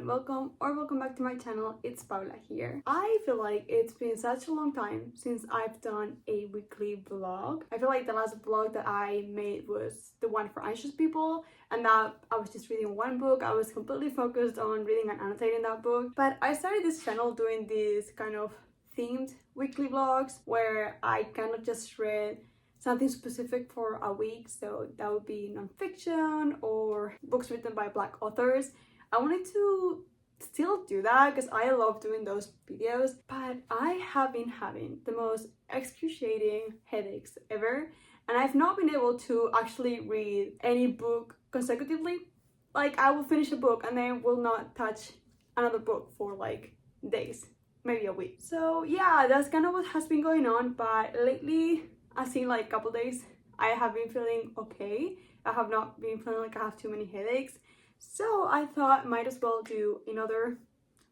welcome back to my channel. It's Paula here. I feel like it's been such a long time since I've done a weekly vlog. I feel like the last vlog that I made was the one for anxious people, and that I was just reading one book. I was completely focused on reading and annotating that book. But I started this channel doing these kind of themed weekly vlogs where I kind of just read something specific for a week. So that would be nonfiction or books written by Black authors. I wanted to still do that because I love doing those videos, but I have been having the most excruciating headaches ever, and I've not been able to actually read any book consecutively. Like, I will finish a book and then will not touch another book for like days, maybe a week. So yeah, that's kind of what has been going on. But lately, I've seen like a couple days, I have been feeling okay. I have not been feeling like I have too many headaches. So I thought might as well do another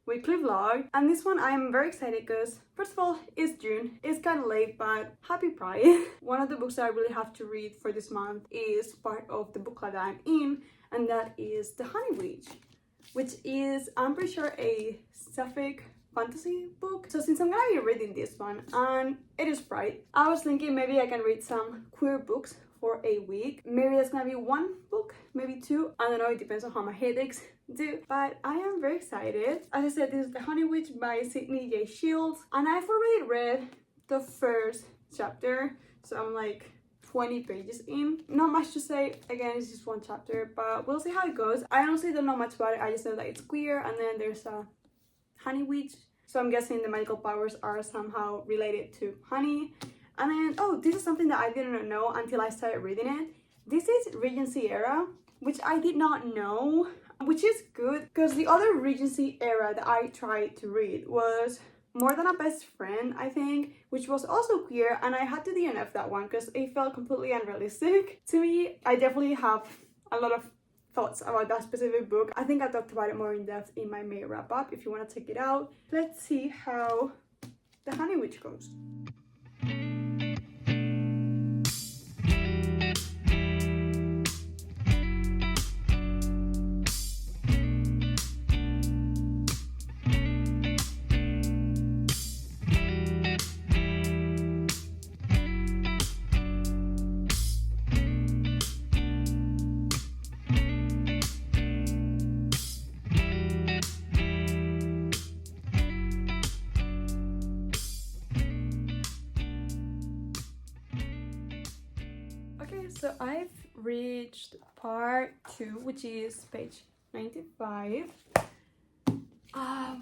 weekly vlog. And this one I'm very excited because, first of all, it's June. It's kind of late, but happy Pride. One of the books that I really have to read for this month is part of the book club that I'm in, and that is The Honey Witch, which is, I'm pretty sure, a sapphic fantasy book. So since I'm gonna be reading this one and it is Pride, I was thinking maybe I can read some queer books for a week. Maybe that's gonna be one book, maybe two. I don't know, it depends on how my headaches do. But I am very excited. As I said, this is The Honey Witch by Sydney J. Shields, and I've already read the first chapter, so I'm like 20 pages in. Not much to say, again, it's just one chapter, but we'll see how it goes. I honestly don't know much about it. I just know that it's queer, and then there's a honey witch, so I'm guessing the magical powers are somehow related to honey. And then, oh, this is something that I didn't know until I started reading it. This is Regency era, which I did not know, which is good because the other Regency era that I tried to read was More Than a Best Friend, I think, which was also queer, and I had to DNF that one because it felt completely unrealistic to me. I definitely have a lot of thoughts about that specific book. I think I talked about it more in depth in my May wrap up if you want to check it out. Let's see how The Honey Witch goes. So I've reached part 2, which is page 95.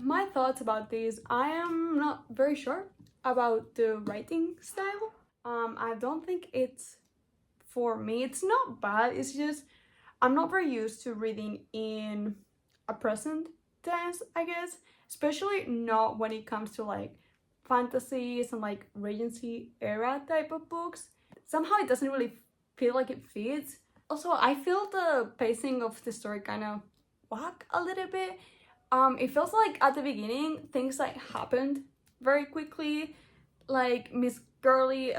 My thoughts about this, I am not very sure about the writing style. I don't think it's for me. It's not bad, it's just I'm not very used to reading in a present tense, I guess, especially not when it comes to like fantasies and like Regency era type of books. Somehow it doesn't really feel like it fits. Also, I feel the pacing of the story kind of whack a little bit. It feels like at the beginning things like happened very quickly. Like Miss Girly,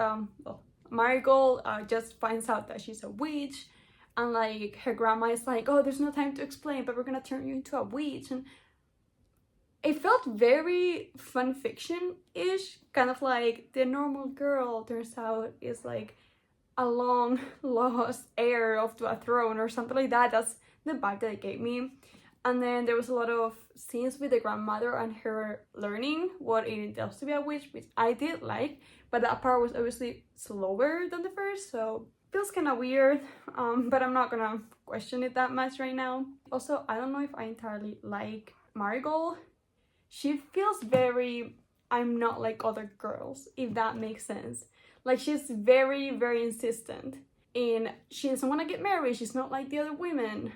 Marigold just finds out that she's a witch, and like her grandma is like, oh, there's no time to explain, but we're gonna turn you into a witch. And it felt very fun fiction-ish, kind of like the normal girl turns out is like a long lost heir of to a throne or something like that. That's the vibe that it gave me. And then there was a lot of scenes with the grandmother and her learning what it entails to be a witch, which I did like, but that part was obviously slower than the first, so feels kind of weird. But I'm not gonna question it that much right now. Also, I don't know if I entirely like Marigold. She feels very I'm not like other girls, if that makes sense. Like, she's very, very insistent in she doesn't want to get married. She's not like the other women.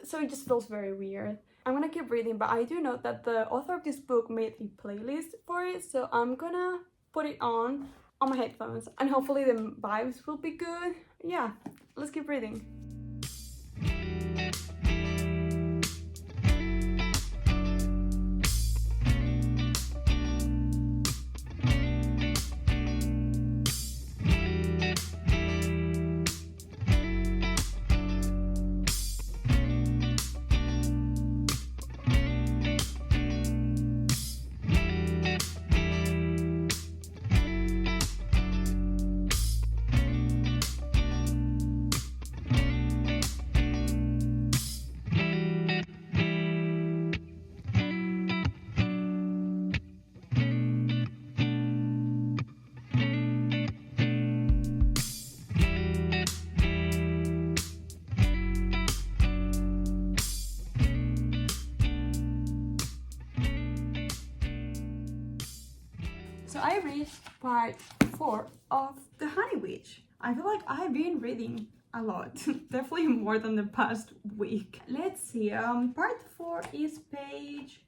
So it just feels very weird. I'm gonna keep reading, but I do know that the author of this book made a playlist for it. So I'm gonna put it on my headphones and hopefully the vibes will be good. Yeah, let's keep reading. So I read part 4 of The Honey Witch. I feel like I've been reading a lot, definitely more than the past week. Let's see, part 4 is page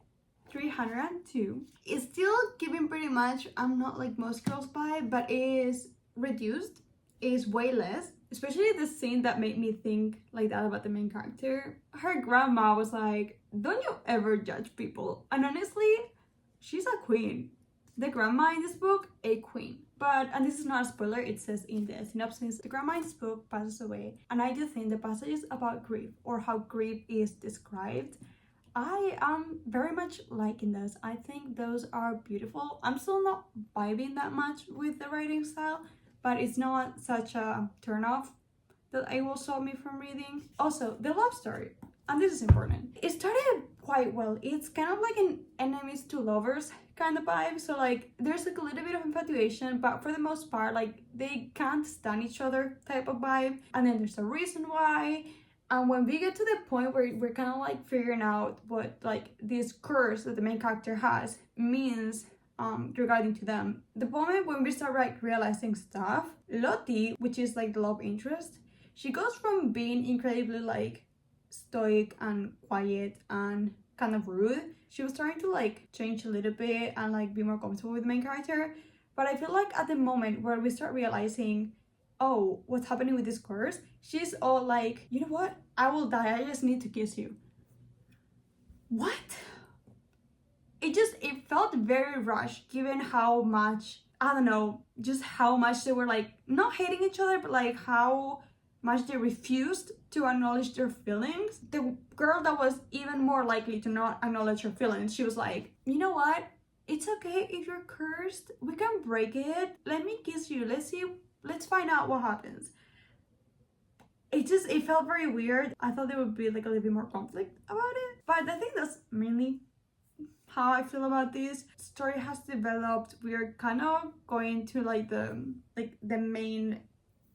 302. It's still giving pretty much, I'm not like most girls vibe, but it is reduced, is way less. Especially the scene that made me think like that about the main character. Her grandma was like, don't you ever judge people. And honestly, she's a queen. The grandma in this book, a queen. But, and this is not a spoiler, it says in the synopsis, the grandma in this book passes away. And I do think the passages about grief, or how grief is described, I am very much liking this. I think those are beautiful. I'm still not vibing that much with the writing style, but it's not such a turn off that it will stop me from reading. Also, the love story, and this is important. It started quite well. It's kind of like an enemies to lovers kind of vibe. So like there's like a little bit of infatuation, but for the most part, like they can't stand each other type of vibe. And then there's a reason why. And when we get to the point where we're kind of like figuring out what like this curse that the main character has means regarding to them, the moment when we start like realizing stuff, Lottie, which is like the love interest, she goes from being incredibly like stoic and quiet and kind of rude. She was starting to like change a little bit and like be more comfortable with the main character. But I feel like at the moment where we start realizing, oh, what's happening with this curse, she's all like, you know what, I will die, I just need to kiss you. What? It felt very rushed given how much, I don't know, just how much they were like not hating each other, but like how much they refused to acknowledge their feelings. The girl that was even more likely to not acknowledge her feelings, she was like, you know what, it's okay if you're cursed, we can break it, let me kiss you, let's find out what happens. It felt very weird. I thought there would be like a little bit more conflict about it, but I think that's mainly how I feel about this. Story has developed. We are kind of going to like the main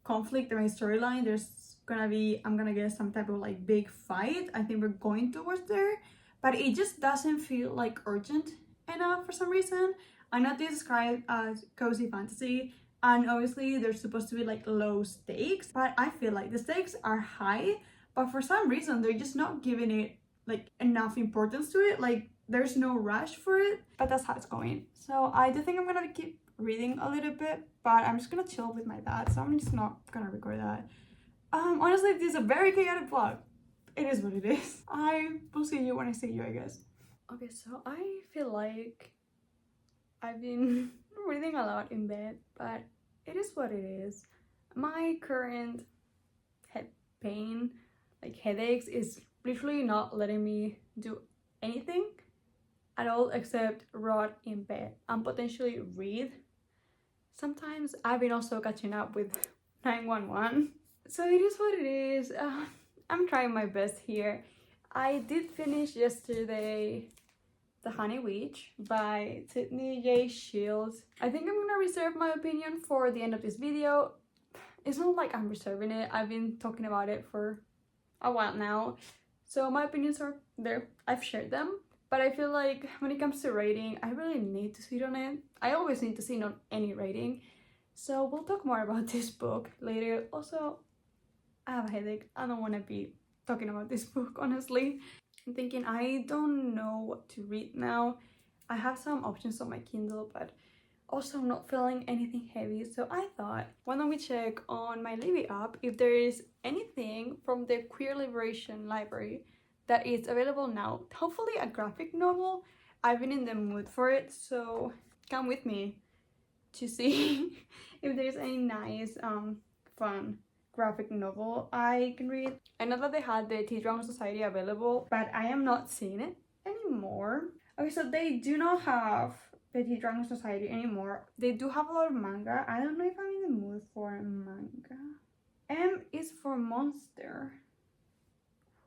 conflict, the main storyline. There's gonna be, I'm gonna guess, some type of like big fight. I think we're going towards there, but it just doesn't feel like urgent enough for some reason. I know this is described as cozy fantasy, and obviously there's supposed to be like low stakes, but I feel like the stakes are high, but for some reason they're just not giving it like enough importance to it. Like there's no rush for it, but that's how it's going. So I do think I'm gonna keep reading a little bit, but I'm just gonna chill with my dad, so I'm just not gonna record that. Honestly, this is a very chaotic vlog. It is what it is. I will see you when I see you, I guess. Okay, so I feel like I've been reading a lot in bed, but it is what it is. My current head pain, like headaches, is literally not letting me do anything at all except rot in bed and potentially read. Sometimes I've been also catching up with 911. So it is what it is. I'm trying my best here. I did finish yesterday The Honey Witch by Sydney J. Shields. I think I'm gonna reserve my opinion for the end of this video. It's not like I'm reserving it. I've been talking about it for a while now. So my opinions are there. I've shared them. But I feel like when it comes to rating, I really need to sit on it. I always need to sit on any rating. So we'll talk more about this book later. Also, I have a headache. I don't want to be talking about this book, honestly. I'm thinking I don't know what to read now. I have some options on my Kindle, but also I'm not feeling anything heavy. So I thought, why don't we check on my Libby app if there is anything from the Queer Liberation Library that is available now. Hopefully a graphic novel. I've been in the mood for it, so come with me to see if there's any nice fun graphic novel I can read. I know that they had the Tea Drama Society available, but I am not seeing it anymore. Okay, so they do not have the Tea Drama Society anymore. They do have a lot of manga. I don't know if I'm in the mood for manga. M is for Monster.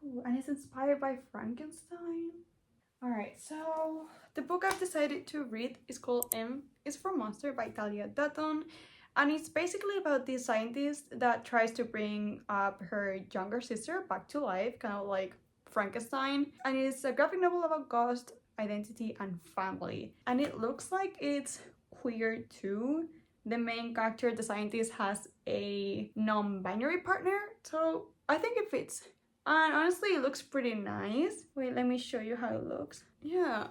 Ooh, and it's inspired by Frankenstein. Alright, so the book I've decided to read is called M is for Monster by Talia Dutton. And it's basically about this scientist that tries to bring up her younger sister back to life, kind of like Frankenstein. And it's a graphic novel about ghost, identity, and family. And it looks like it's queer too. The main character, the scientist, has a non-binary partner, so I think it fits. And honestly, it looks pretty nice. Wait, let me show you how it looks. Yeah,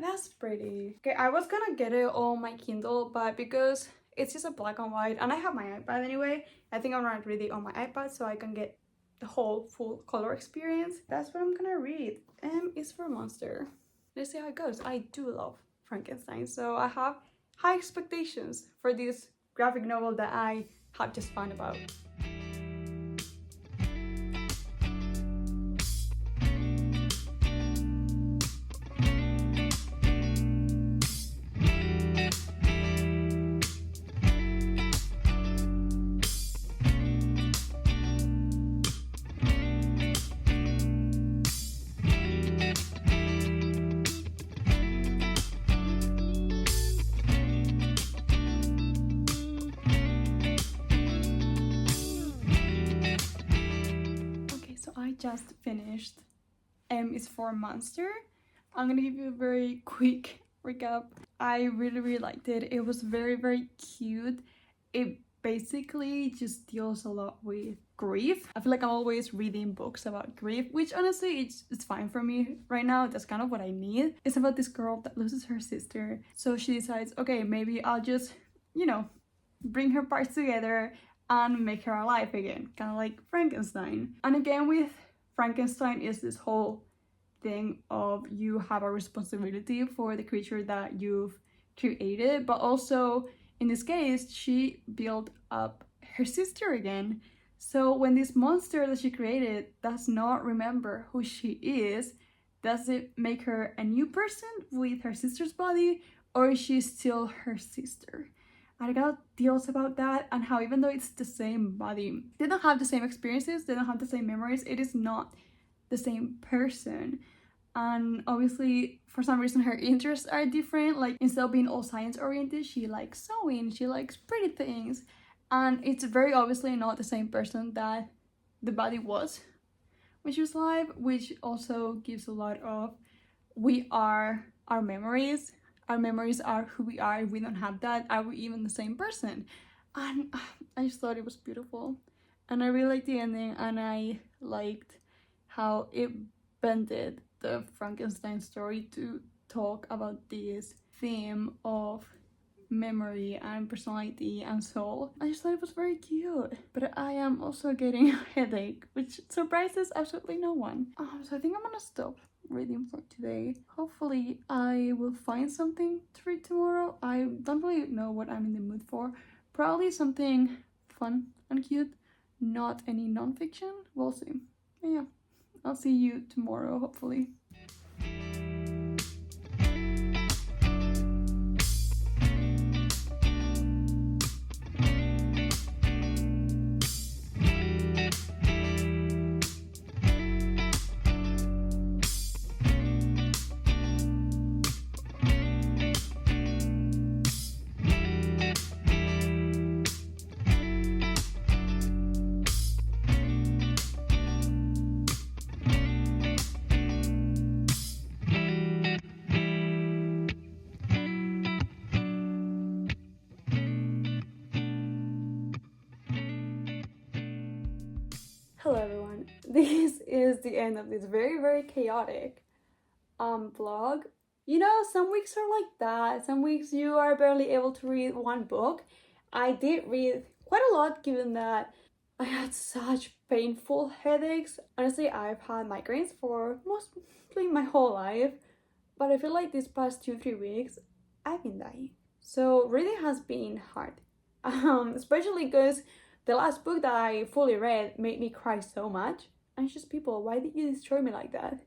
that's pretty. Okay, I was gonna get it on my Kindle, but because it's just a black and white, and I have my iPad anyway, I think I'm gonna read it on my iPad so I can get the whole full color experience. That's what I'm gonna read. It's for Monster. Let's see how it goes. I do love Frankenstein, so I have high expectations for this graphic novel that I have just found about. I just finished M is for Monster. I'm gonna give you a very quick recap. I really liked it. It was very cute. It basically just deals a lot with grief. I feel like I'm always reading books about grief, which honestly it's fine for me right now. That's kind of what I need. It's about this girl that loses her sister, so she decides, okay, maybe I'll just, you know, bring her parts together and make her alive again, kind of like Frankenstein. And again, with Frankenstein is this whole thing of you have a responsibility for the creature that you've created, but also in this case she built up her sister again. So when this monster that she created does not remember who she is, does it make her a new person with her sister's body, or is she still her sister? I got deals about that, and how even though it's the same body, they don't have the same experiences, they don't have the same memories, it is not the same person. And obviously, for some reason, her interests are different. Like, instead of being all science oriented, she likes sewing, she likes pretty things. And it's very obviously not the same person that the body was when she was alive, which also gives a lot of, we are our memories. Our memories are who we are. If we don't have that, are we even the same person? And I just thought it was beautiful. And I really liked the ending, and I liked how it bended the Frankenstein story to talk about this theme of memory and personality and soul. I just thought it was very cute. But I am also getting a headache, which surprises absolutely no one. So I think I'm gonna stop reading for today. Hopefully I will find something to read tomorrow. I don't really know what I'm in the mood for. Probably something fun and cute, not any non-fiction. We'll see. But yeah, I'll see you tomorrow, hopefully. Hello everyone, this is the end of this very chaotic vlog. You know, some weeks are like that. Some weeks you are barely able to read one book. I did read quite a lot given that I had such painful headaches. Honestly, I've had migraines for mostly my whole life, but I feel like these past 2-3 weeks I've been dying. So reading has been hard, especially because the last book that I fully read made me cry so much. And it's just, people, why did you destroy me like that?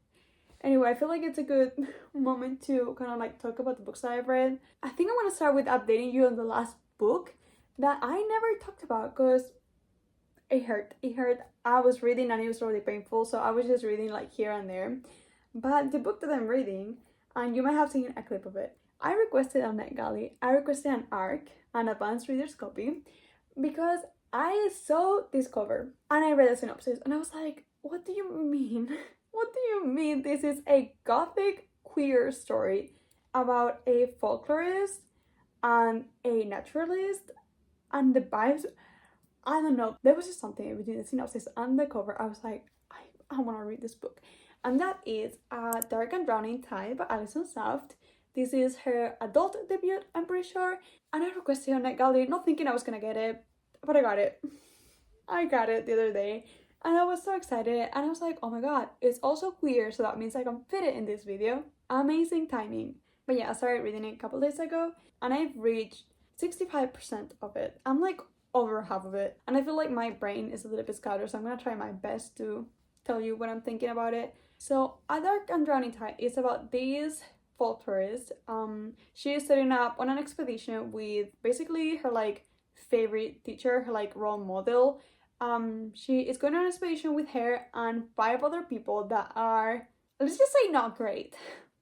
Anyway, I feel like it's a good moment to kind of like talk about the books that I've read. I think I'm gonna start with updating you on the last book that I never talked about because it hurt. I was reading and it was really painful, so I was just reading like here and there. But the book that I'm reading, and you might have seen a clip of it, I requested on NetGalley, I requested an ARC, an advanced reader's copy, because I saw this cover and I read the synopsis and I was like, what do you mean? What do you mean this is a gothic queer story? about a folklorist and a naturalist, and the vibes, I don't know, there was just something between the synopsis and the cover. I was like, I want to read this book. And that is Dark and Drowning Tide by Alison Soft. This is her adult debut, I'm pretty sure. And I requested it on NetGalley, not thinking I was gonna get it, but I got it. I got it the other day. And I was so excited, and I was like, oh my god, it's also queer, so that means I can fit it in this video. Amazing timing. But yeah, I started reading it a couple days ago, and I've reached 65% of it. I'm like over half of it, and I feel like my brain is a little bit scattered, so I'm gonna try my best to tell you what I'm thinking about it. So A Dark and Drowning Tide is about this folklorist. She is setting up on an expedition with basically her like favorite teacher, her like role model. She is going on an expedition with her and 5 other people that are, let's just say, not great.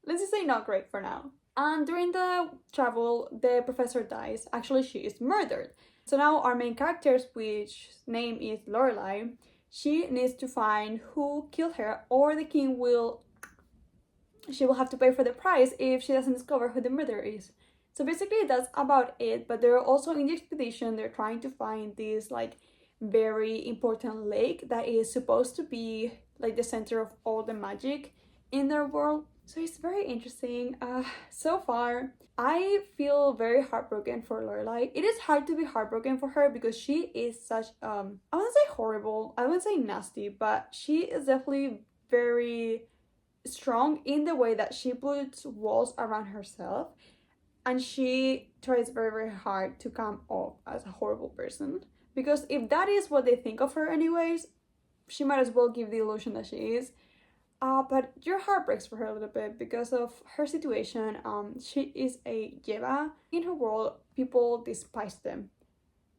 Let's just say not great for now. And during the travel, the professor dies. Actually, she is murdered. So now our main character, which name is Lorelai, she needs to find who killed her, or the king will, she will have to pay for the price if she doesn't discover who the murderer is. So basically that's about it, but they're also in the expedition, they're trying to find this like very important lake that is supposed to be like the center of all the magic in their world. So it's very interesting. So far I feel very heartbroken for Lorelai. It is hard to be heartbroken for her because she is such I wouldn't say horrible, I wouldn't say nasty, but she is definitely very strong in the way that she puts walls around herself, and she tries very, very hard to come off as a horrible person. Because if that is what they think of her anyways, she might as well give the illusion that she is. But your heart breaks for her a little bit because of her situation. She is a Yeva. In her world, people despise them.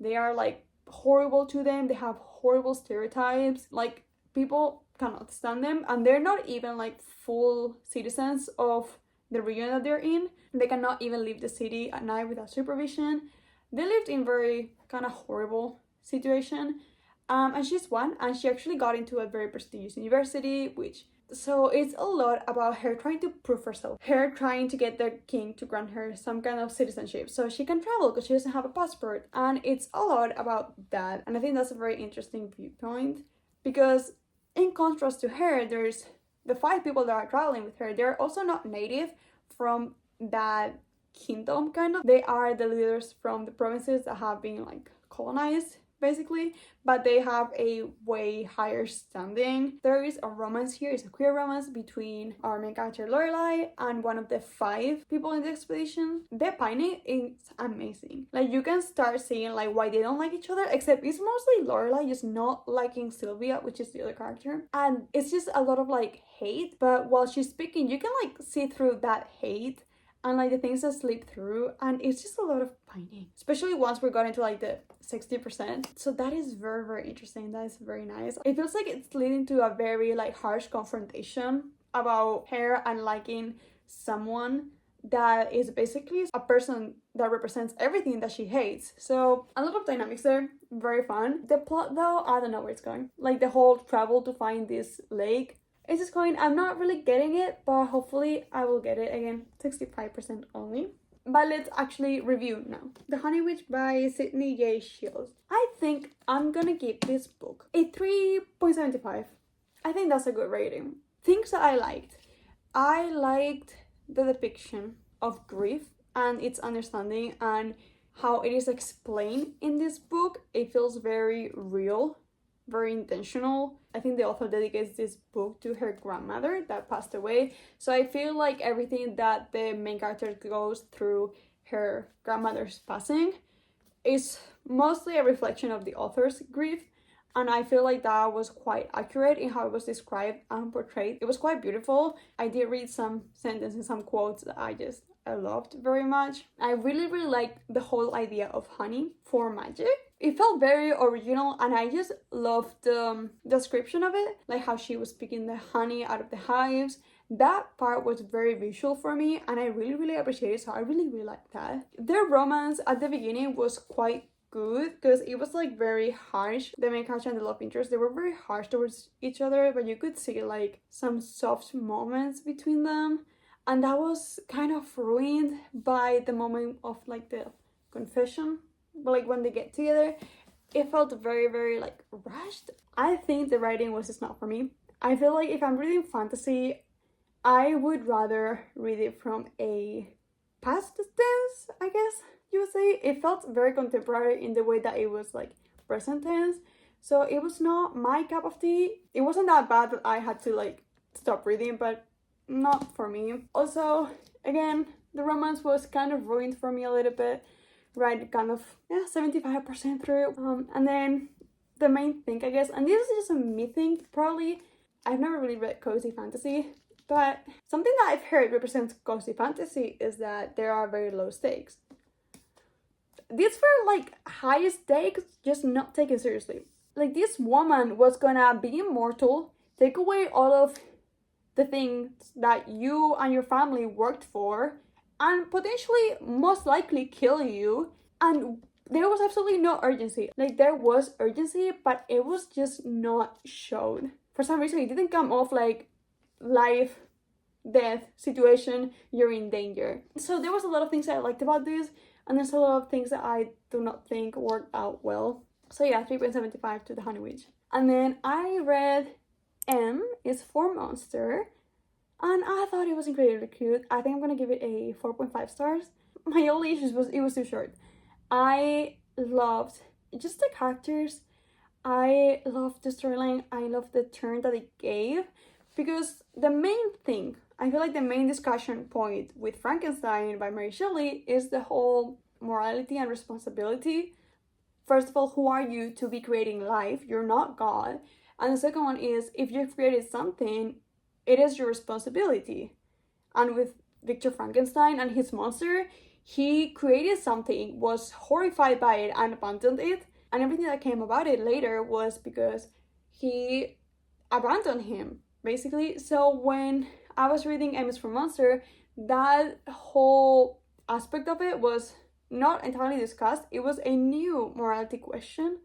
They are like horrible to them. They have horrible stereotypes. Like, people cannot stand them, and they're not even like full citizens of the region that they're in. They cannot even leave the city at night without supervision. They lived in very kind of horrible situation, and she's one, and she actually got into a very prestigious university, which, so it's a lot about her trying to prove herself, her trying to get the king to grant her some kind of citizenship so she can travel because she doesn't have a passport, and it's a lot about that. And I think that's a very interesting viewpoint, because in contrast to her, there's the 5 people that are traveling with her. They're also not native from that kingdom, kind of. They are the leaders from the provinces that have been like colonized, basically, but they have a way higher standing. There is a romance here, it's a queer romance between our main character Lorelai and one of the 5 people in the expedition. The painting is amazing. Like, you can start seeing like why they don't like each other, except it's mostly Lorelai just not liking Sylvia, which is the other character, and it's just a lot of like hate. But while she's speaking, you can like see through that hate and like the things that slip through, and it's just a lot of pining, especially once we got into like the 60%. So that is very, very interesting. That is very nice. It feels like it's leading to a very like harsh confrontation about her and liking someone that is basically a person that represents everything that she hates. So a lot of dynamics there, very fun. The plot though, I don't know where it's going. Like the whole travel to find this lake, it's just going, I'm not really getting it, but hopefully I will get it. Again, 65% only. But let's actually review now. The Honey Witch by Sydney J. Shields. I think I'm gonna give this book a 3.75. I think that's a good rating. Things that I liked. I liked the depiction of grief and its understanding and how it is explained in this book. It feels very real, very intentional. I think the author dedicates this book to her grandmother that passed away. So I feel like everything that the main character goes through her grandmother's passing is mostly a reflection of the author's grief. And I feel like that was quite accurate in how it was described and portrayed. It was quite beautiful. I did read some sentences, some quotes that I loved very much. I really, really liked the whole idea of honey for magic. It felt very original, and I just loved the description of it, like how she was picking the honey out of the hives. That part was very visual for me, and I really, really appreciated it, so I really, really liked that. Their romance at the beginning was quite good because it was like very harsh. The main character and the love interest, they were very harsh towards each other, but you could see like some soft moments between them. and that was kind of ruined by the moment of like the confession, like when they get together. It felt very, very like rushed. I think the writing was just not for me. I feel like if I'm reading fantasy, I would rather read it from a past tense, I guess you would say. It felt very contemporary in the way that it was like present tense. So it was not my cup of tea. It wasn't that bad that I had to like stop reading, but not for me. Also, again, the romance was kind of ruined for me a little bit, right? Kind of, yeah, 75% through. And then the main thing, I guess, and this is just a me thing, probably, I've never really read cozy fantasy, but something that I've heard represents cozy fantasy is that there are very low stakes. These were like high stakes, just not taken seriously. Like, this woman was gonna be immortal, take away all of the things that you and your family worked for, and potentially most likely kill you. And there was absolutely no urgency. Like, there was urgency, but it was just not shown. For some reason, it didn't come off like life, death situation, you're in danger. So there was a lot of things that I liked about this, and there's a lot of things that I do not think worked out well. So yeah, 3.75 to The Honey Witch. And then I read M is for Monster, and I thought it was incredibly cute. I think I'm gonna give it a 4.5 stars. My only issue was it was too short. I loved just the characters. I loved the storyline. I loved the turn that it gave, because the main thing, I feel like the main discussion point with Frankenstein by Mary Shelley is the whole morality and responsibility. First of all, who are you to be creating life? You're not God. And the second one is, if you've created something, it is your responsibility. And with Victor Frankenstein and his monster, he created something, was horrified by it, and abandoned it. And everything that came about it later was because he abandoned him, basically. So when I was reading M is for Monster, that whole aspect of it was not entirely discussed. It was a new morality question,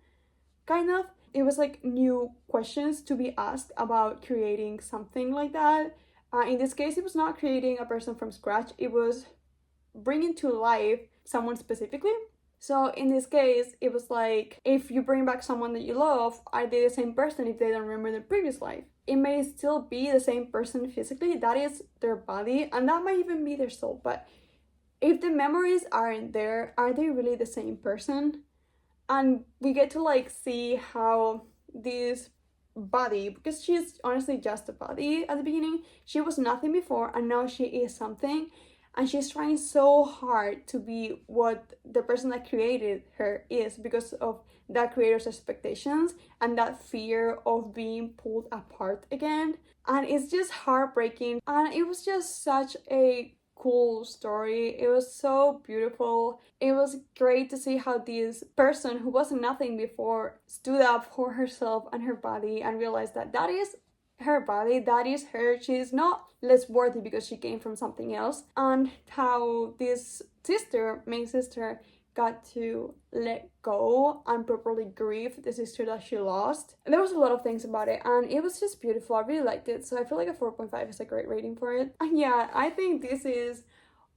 kind of. It was like new questions to be asked about creating something like that. In this case, it was not creating a person from scratch. It was bringing to life someone specifically. So in this case, it was like, if you bring back someone that you love, are they the same person if they don't remember their previous life? It may still be the same person physically, that is their body, and that might even be their soul, but if the memories aren't there, are they really the same person? And we get to like see how this body, because she's honestly just a body at the beginning, she was nothing before and now she is something, and she's trying so hard to be what the person that created her is because of that creator's expectations and that fear of being pulled apart again. And it's just heartbreaking, and it was just such a cool story. It was so beautiful. It was great to see how this person who wasn't nothing before stood up for herself and her body and realized that that is her body, that is her. She's not less worthy because she came from something else. And how this main sister, got to let go and properly grieve the sister that she lost. And there was a lot of things about it, and it was just beautiful. I really liked it, so I feel like a 4.5 is a great rating for it. And yeah, I think this is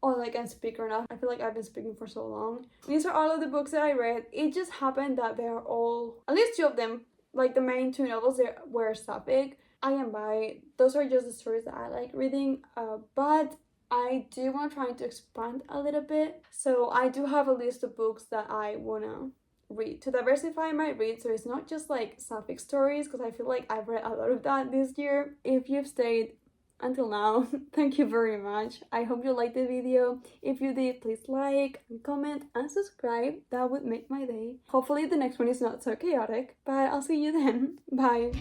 all I can speak right now. I feel like I've been speaking for so long. These are all of the books that I read. It just happened that they're all, at least two of them, like the main two novels, they were sapphic. I am bi. Those are just the stories that I like reading, but I do want to try to expand a little bit. So I do have a list of books that I want to read to diversify my read, so it's not just like sapphic stories, because I feel like I've read a lot of that this year. If you've stayed until now, thank you very much. I hope you liked the video. If you did, please like and comment and subscribe. That would make my day. Hopefully the next one is not so chaotic, but I'll see you then. Bye.